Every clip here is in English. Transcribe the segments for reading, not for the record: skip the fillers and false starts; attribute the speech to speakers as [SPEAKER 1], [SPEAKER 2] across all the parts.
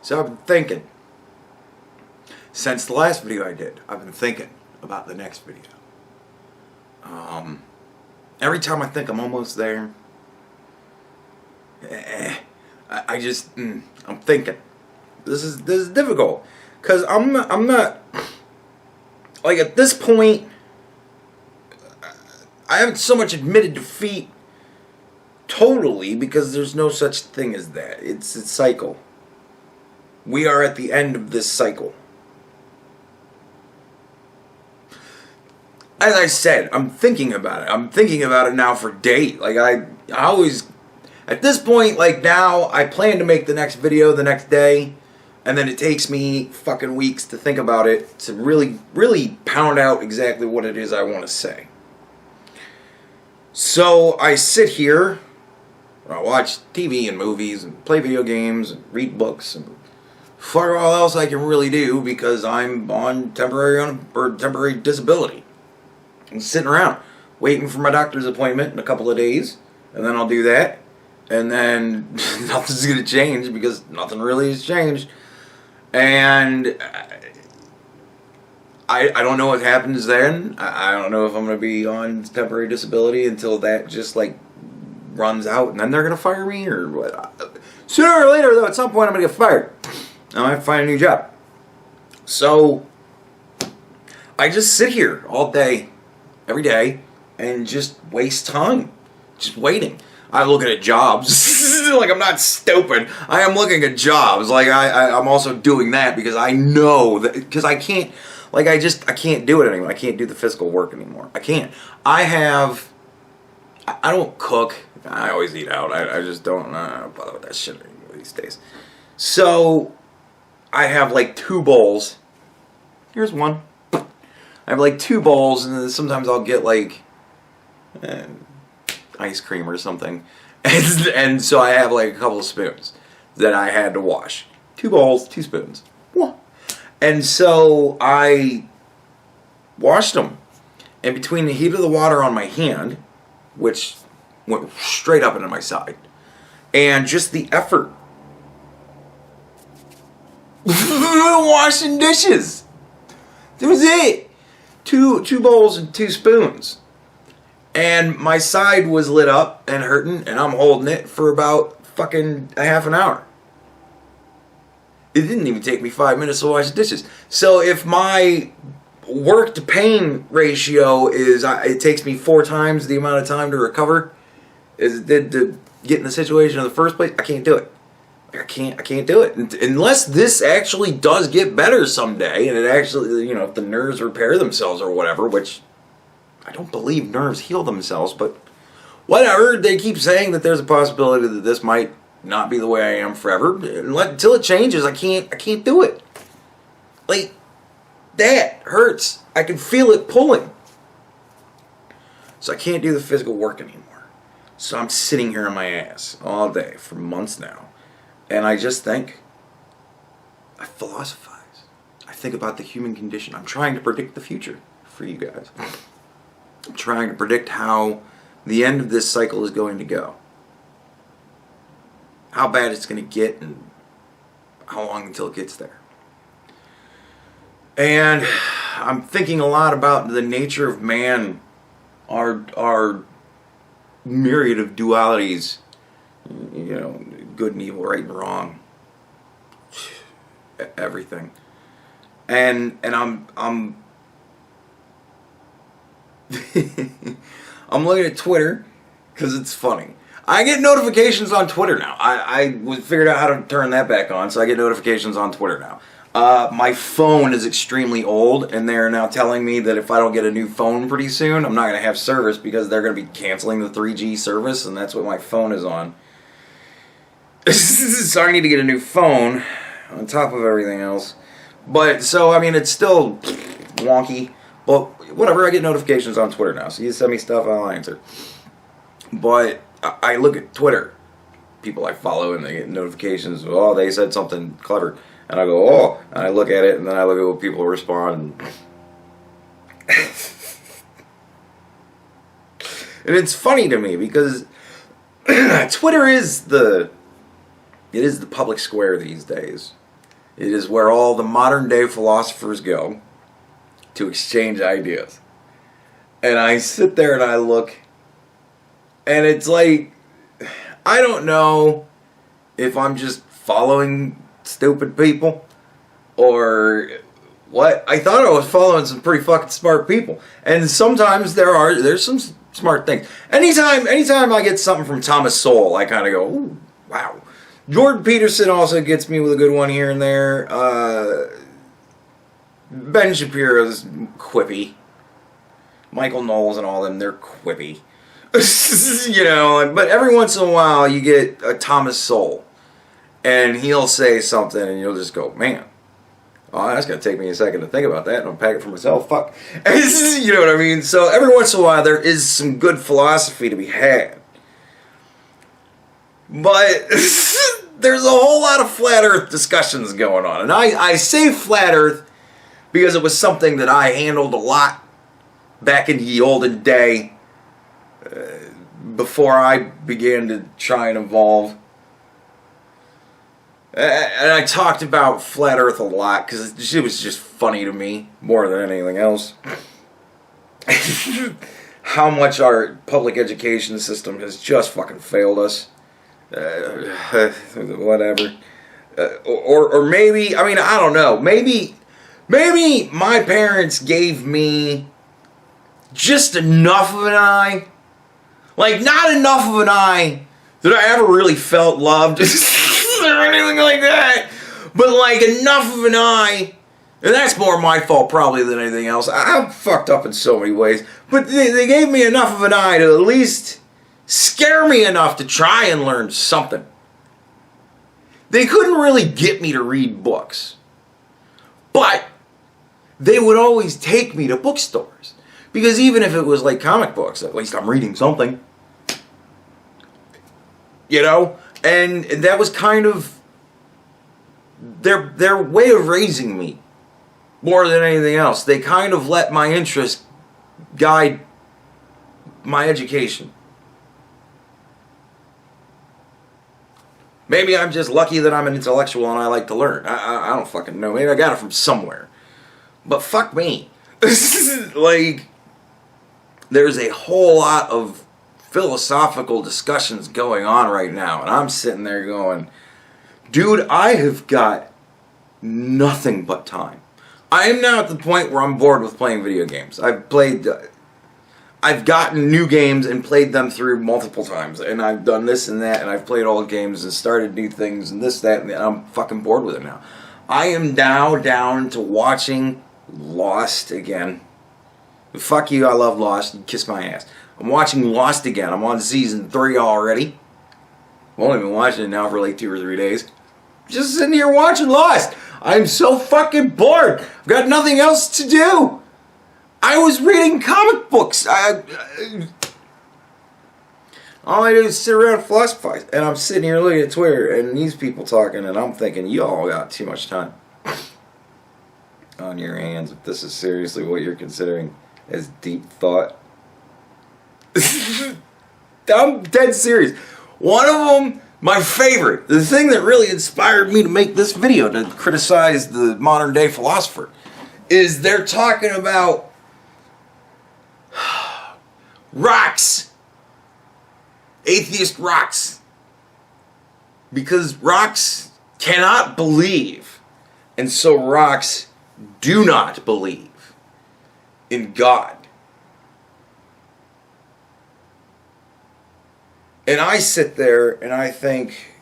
[SPEAKER 1] So I've been thinking, since the last video I did, I've been thinking about the next video. Every time I think I'm almost there, I'm thinking, this is difficult, because I'm not, like, at this point, I haven't so much admitted defeat totally, because there's no such thing as that. It's a cycle. We are at the end of this cycle. As I said, I'm thinking about it. I'm thinking about it now for days. Like, I always, at this point, like now, I plan to make the next video the next day, and then it takes me fucking weeks to think about it, to really, really pound out exactly what it is I want to say. So, I sit here, I watch TV and movies, and play video games, and read books, and fuck all else I can really do, because I'm on temporary disability. I'm sitting around, waiting for my doctor's appointment in a couple of days, and then I'll do that, and then nothing's going to change, because nothing really has changed, and I don't know what happens then. I don't know if I'm going to be on temporary disability until that just, like, runs out, and then they're going to fire me, or what. Sooner or later, though, at some point I'm going to get fired. I might have to find a new job. So, I just sit here all day, every day, and just waste time. Just waiting. I'm looking at jobs. Like, I'm not stupid. I am looking at jobs. Like, I'm also doing that because I know that, because I can't, like, I can't do it anymore. I can't do the physical work anymore. I can't. I don't cook. I always eat out. I just don't bother with that shit anymore these days. So, I have like 2 bowls. Here's one. I have like 2 bowls, and then sometimes I'll get like ice cream or something. And so I have like a couple of spoons that I had to wash. 2 bowls, 2 spoons. And so I washed them. And between the heat of the water on my hand, which went straight up into my side, and just the effort washing dishes, that was it. 2 bowls and 2 spoons. And my side was lit up and hurting, and I'm holding it for about fucking a half an hour. It didn't even take me 5 minutes to wash the dishes. So if my work to pain ratio is, it takes me 4 times the amount of time to recover as it did to get in the situation in the first place, I can't do it. I can't do it. Unless this actually does get better someday, and it actually, you know, if the nerves repair themselves or whatever, which I don't believe nerves heal themselves, but whatever. They keep saying that there's a possibility that this might not be the way I am forever. Until it changes, I can't do it. Like, that hurts. I can feel it pulling. So I can't do the physical work anymore. So I'm sitting here on my ass all day for months now. And I just think, I philosophize. I think about the human condition. I'm trying to predict the future for you guys. I'm trying to predict how the end of this cycle is going to go. How bad it's going to get, and how long until it gets there. And I'm thinking a lot about the nature of man, our myriad of dualities, you know, good and evil, right and wrong, everything. And I'm I'm looking at Twitter because it's funny. I get notifications on Twitter now. I figured out how to turn that back on, so I get notifications on Twitter now. My phone is extremely old, and they're now telling me that if I don't get a new phone pretty soon, I'm not going to have service because they're going to be canceling the 3G service, and that's what my phone is on. So I need to get a new phone on top of everything else. But, so, I mean, it's still wonky, but whatever, I get notifications on Twitter now, so you send me stuff, I'll answer. But I look at Twitter, people I follow, and they get notifications, oh, they said something clever. And I go, oh, and I look at it, and then I look at what people respond. And it's funny to me because Twitter is the public square these days. It is where all the modern day philosophers go to exchange ideas. And I sit there and I look, and it's like, I don't know if I'm just following stupid people or what. I thought I was following some pretty fucking smart people. And sometimes there's some smart things. Anytime I get something from Thomas Sowell, I kind of go, ooh, wow. Jordan Peterson also gets me with a good one here and there. Ben Shapiro's quippy. Michael Knowles and all them, they're quippy. You know, but every once in a while you get a Thomas Sowell. And he'll say something and you'll just go, man, oh, that's going to take me a second to think about that and unpack it for myself. Fuck. You know what I mean? So every once in a while there is some good philosophy to be had. But there's a whole lot of flat earth discussions going on. And I say flat earth because it was something that I handled a lot back in the olden day before I began to try and evolve. And I talked about flat earth a lot because it was just funny to me more than anything else. How much our public education system has just fucking failed us. Whatever. Or maybe, I mean, I don't know. Maybe my parents gave me just enough of an eye. Like, not enough of an eye that I ever really felt loved or anything like that. But, like, enough of an eye. And that's more my fault probably than anything else. I'm fucked up in so many ways. But they gave me enough of an eye to at least scare me enough to try and learn something. They couldn't really get me to read books. But they would always take me to bookstores. Because even if it was like comic books, at least I'm reading something. You know? And that was kind of their way of raising me. More than anything else. They kind of let my interest guide my education. Maybe I'm just lucky that I'm an intellectual and I like to learn. I don't fucking know. Maybe I got it from somewhere. But fuck me. Like, there's a whole lot of philosophical discussions going on right now. And I'm sitting there going, dude, I have got nothing but time. I am now at the point where I'm bored with playing video games. I've gotten new games and played them through multiple times. And I've done this and that, and I've played old games and started new things and this, that, and I'm fucking bored with it now. I am now down to watching Lost again. Fuck you, I love Lost. You kiss my ass. I'm watching Lost again. I'm on season 3 already. I've only been watching it now for like 2 or 3 days. Just sitting here watching Lost. I'm so fucking bored. I've got nothing else to do. I was reading comic books. All I do is sit around and philosophize. And I'm sitting here looking at Twitter and these people talking, and I'm thinking, y'all got too much time on your hands if this is seriously what you're considering as deep thought. I'm dead serious. One of them, my favorite, the thing that really inspired me to make this video to criticize the modern day philosopher, is they're talking about rocks. Atheist rocks. Because rocks cannot believe, and so rocks do not believe in God. And I sit there and I think,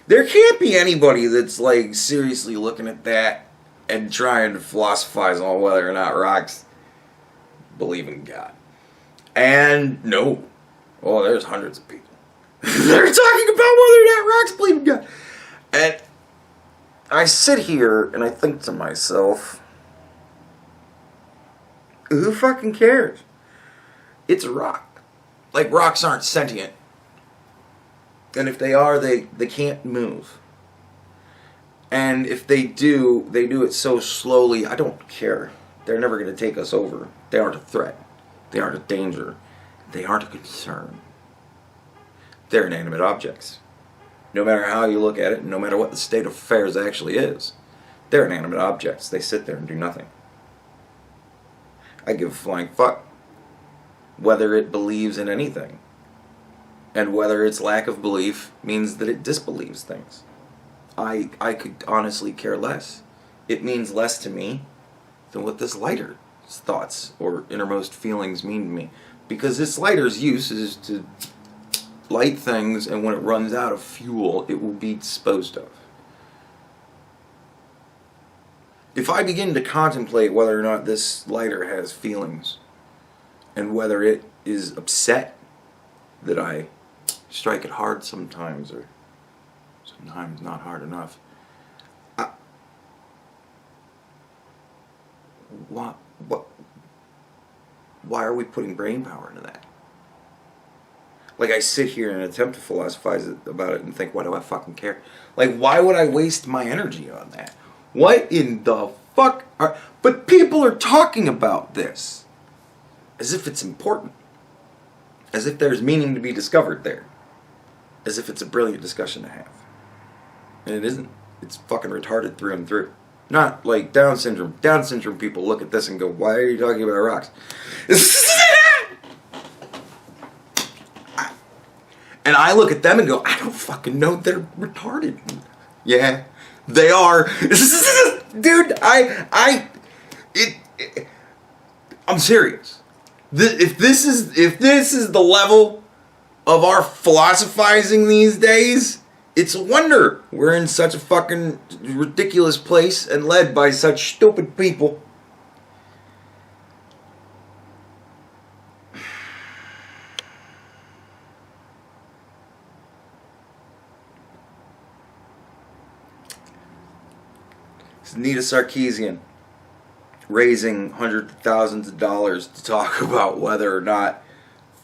[SPEAKER 1] there can't be anybody that's like seriously looking at that and trying to philosophize on whether or not rocks believe in God. And no. Oh, there's hundreds of people. They're talking about whether or not rocks believe in God. And I sit here and I think to myself, who fucking cares? It's a rock. Like, rocks aren't sentient. And if they are, they can't move. And if they do it so slowly, I don't care. They're never going to take us over. They aren't a threat. They aren't a danger. They aren't a concern. They're inanimate objects. No matter how you look at it, no matter what the state of affairs actually is, they're inanimate objects. They sit there and do nothing. I give a flying fuck whether it believes in anything, and whether its lack of belief means that it disbelieves things. I could honestly care less. It means less to me than what this lighter's thoughts or innermost feelings mean to me. Because this lighter's use is to light things, and when it runs out of fuel, it will be disposed of. If I begin to contemplate whether or not this lighter has feelings, and whether it is upset that I strike it hard sometimes, or sometimes not hard enough, why are we putting brain power into that? Like, I sit here and attempt to philosophize about it and think, why do I fucking care? Like, why would I waste my energy on that? What in the fuck are... But people are talking about this as if it's important. As if there's meaning to be discovered there. As if it's a brilliant discussion to have. And it isn't. It's fucking retarded through and through. Not like Down syndrome. Down syndrome people look at this and go, why are you talking about rocks? And I look at them and go, I don't fucking know, they're retarded. Yeah, they are. Dude, I'm serious. If this is the level of our philosophizing these days, it's a wonder we're in such a fucking ridiculous place and led by such stupid people. It's Nita Sarkeesian raising hundreds of thousands of dollars to talk about whether or not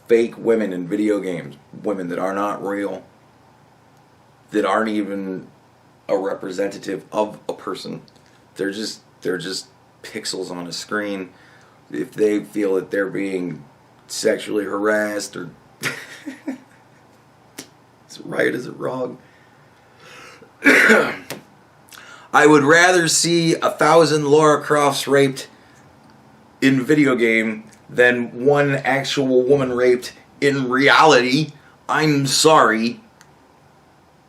[SPEAKER 1] fake women in video games, women that are not real, that aren't even a representative of a person, they're just pixels on a screen, if they feel that they're being sexually harassed or is it right, is it wrong? I would rather see 1,000 Lara Crofts raped in video game than one actual woman raped in reality. I'm sorry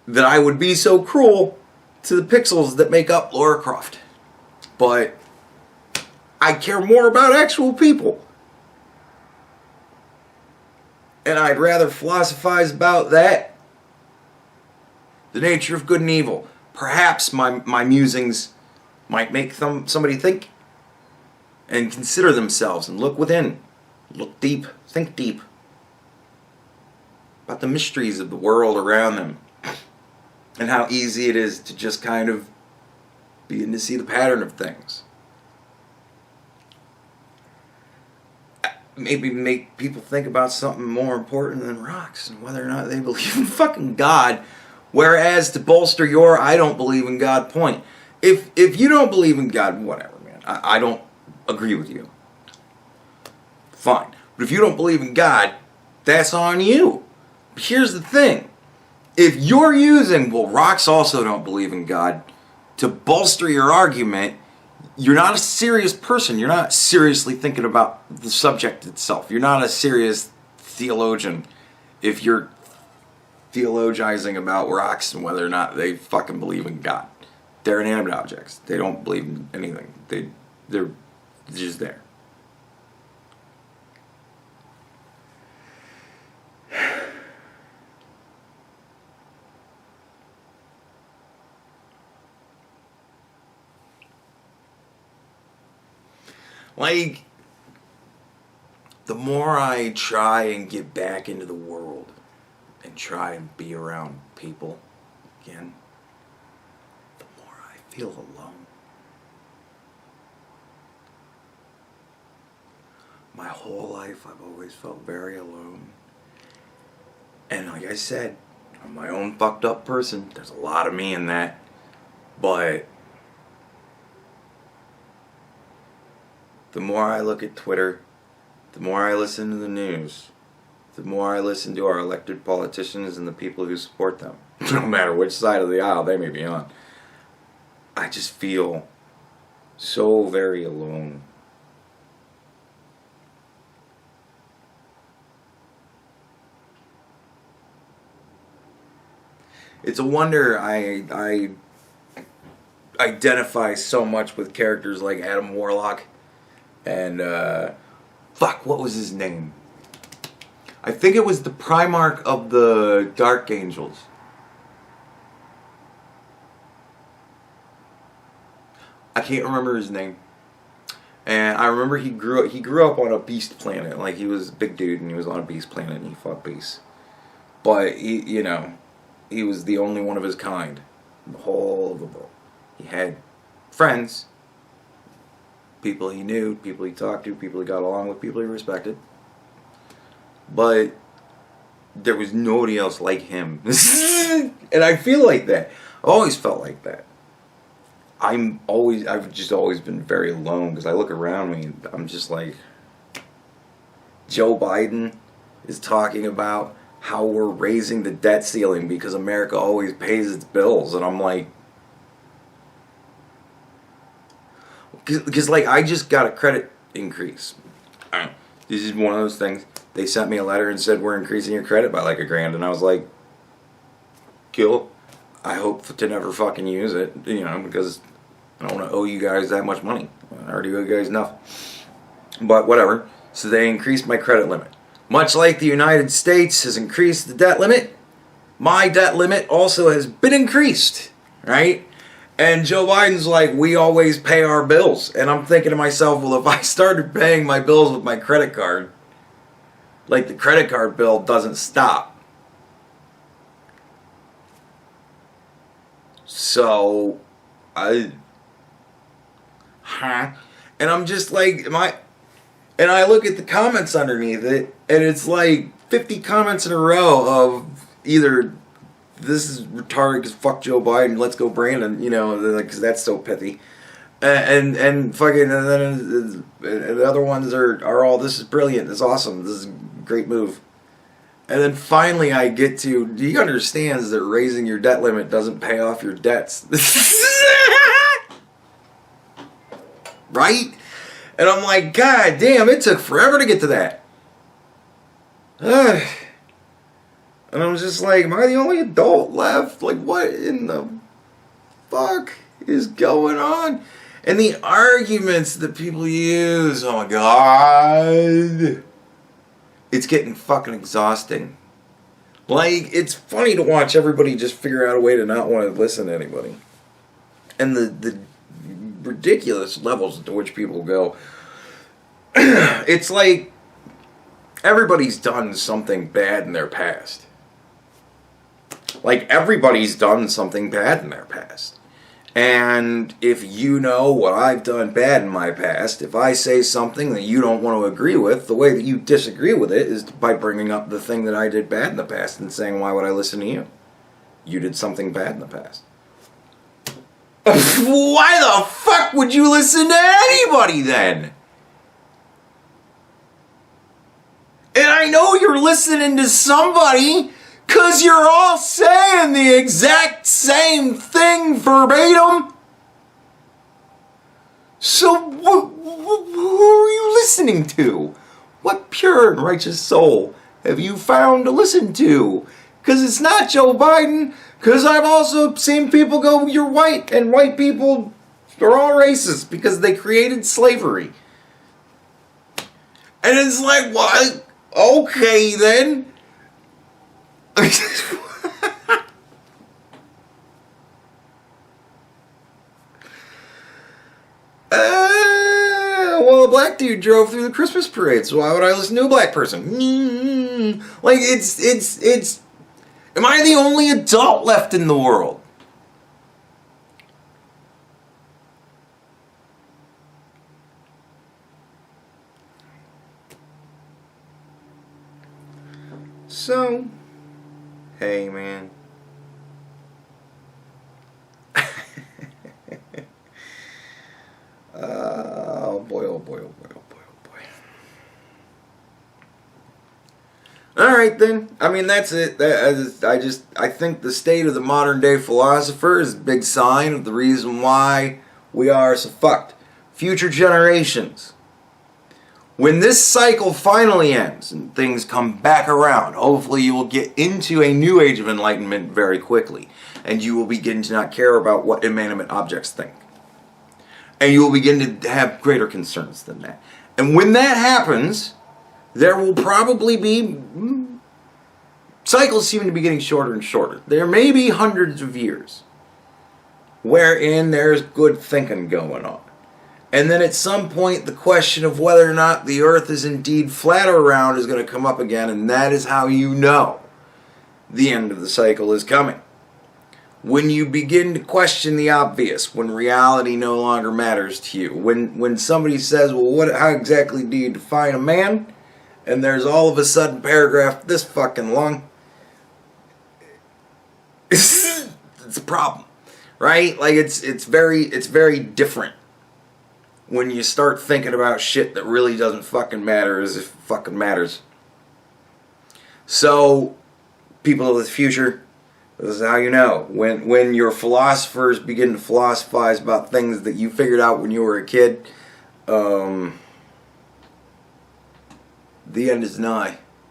[SPEAKER 1] that I would be so cruel to the pixels that make up Lara Croft. But I care more about actual people. And I'd rather philosophize about that. The nature of good and evil. Perhaps my musings might make somebody think and consider themselves and look within, look deep, think deep about the mysteries of the world around them and how easy it is to just kind of begin to see the pattern of things. Maybe make people think about something more important than rocks and whether or not they believe in fucking God. Whereas to bolster your I don't believe in God point. If you don't believe in God, whatever, man. I don't agree with you. Fine. But if you don't believe in God, that's on you. But here's the thing. If you're using, well, rocks also don't believe in God, to bolster your argument, you're not a serious person. You're not seriously thinking about the subject itself. You're not a serious theologian if you're theologizing about rocks and whether or not they fucking believe in God. They're inanimate objects. They don't believe in anything. They're just there. Like, the more I try and get back into the world and try and be around people again, the more I feel alone. My whole life I've always felt very alone. And like I said, I'm my own fucked up person. There's a lot of me in that. But the more I look at Twitter, the more I listen to the news, the more I listen to our elected politicians and the people who support them, no matter which side of the aisle they may be on. I just feel so very alone. It's a wonder I identify so much with characters like Adam Warlock and fuck, what was his name? I think it was the Primarch of the Dark Angels. I can't remember his name. And I remember he grew up on a beast planet. Like, he was a big dude and he was on a beast planet and he fought beasts. But he, you know, he was the only one of his kind in the whole of the world. He had friends, people he knew, people he talked to, people he got along with, people he respected. But there was nobody else like him. And I feel like that. I've always felt like that. I've just always been very alone because I look around me and I'm just like, Joe Biden is talking about how we're raising the debt ceiling because America always pays its bills, and I'm like, because like I just got a credit increase. This is one of those things. They sent me a letter and said we're increasing your credit by like $1,000, and I was like, cool. I hope to never fucking use it, you know, because I don't want to owe you guys that much money. I already owe you guys enough. But whatever. So they increased my credit limit. Much like the United States has increased the debt limit, my debt limit also has been increased, right? And Joe Biden's like, we always pay our bills. And I'm thinking to myself, well, if I started paying my bills with my credit card, like the credit card bill doesn't stop. So, and I'm just like, and I look at the comments underneath it, and it's like 50 comments in a row of either this is retarded because fuck Joe Biden, let's go Brandon, you know, because that's so pithy, and fucking, and then and the other ones are all, this is brilliant, this is awesome, this is a great move. And then finally I get to, do you understand that raising your debt limit doesn't pay off your debts? Right? And I'm like, God damn, it took forever to get to that. And I was just like, am I the only adult left? Like, what in the fuck is going on? And the arguments that people use, oh my God. It's getting fucking exhausting. Like, it's funny to watch everybody just figure out a way to not want to listen to anybody. And the ridiculous levels to which people go. It's like everybody's done something bad in their past. Like, everybody's done something bad in their past. And if you know what I've done bad in my past, if I say something that you don't want to agree with, the way that you disagree with it is by bringing up the thing that I did bad in the past and saying, why would I listen to you? You did something bad in the past. Why the fuck would you listen to anybody then? And I know you're listening to somebody because you're all saying the exact same thing verbatim. So who are you listening to? What pure and righteous soul have you found to listen to? Because it's not Joe Biden. Because I've also seen people go, you're white, and white people are all racist because they created slavery. And it's like, what? Okay, then. Well, a black dude drove through the Christmas parade, so why would I listen to a black person? Like, it's... Am I the only adult left in the world? So, hey, man. Oh boy, oh boy, oh boy, oh boy, oh boy. Alright. right then. I mean, that's it. I think the state of the modern day philosopher is a big sign of the reason why we are so fucked. Future generations. When this cycle finally ends and things come back around, hopefully you will get into a new age of enlightenment very quickly. And you will begin to not care about what inanimate objects think. And you will begin to have greater concerns than that. And when that happens, there will probably be... cycles seem to be getting shorter and shorter. There may be hundreds of years wherein there's good thinking going on. And then at some point, the question of whether or not the earth is indeed flat or round is going to come up again, and that is how you know the end of the cycle is coming. When you begin to question the obvious, when reality no longer matters to you, when somebody says, well, how exactly do you define a man? And there's all of a sudden paragraph this fucking long. It's a problem, right? Like it's very different when you start thinking about shit that really doesn't fucking matter as if it fucking matters. So, people of the future, this is how you know. When your philosophers begin to philosophize about things that you figured out when you were a kid, the end is nigh.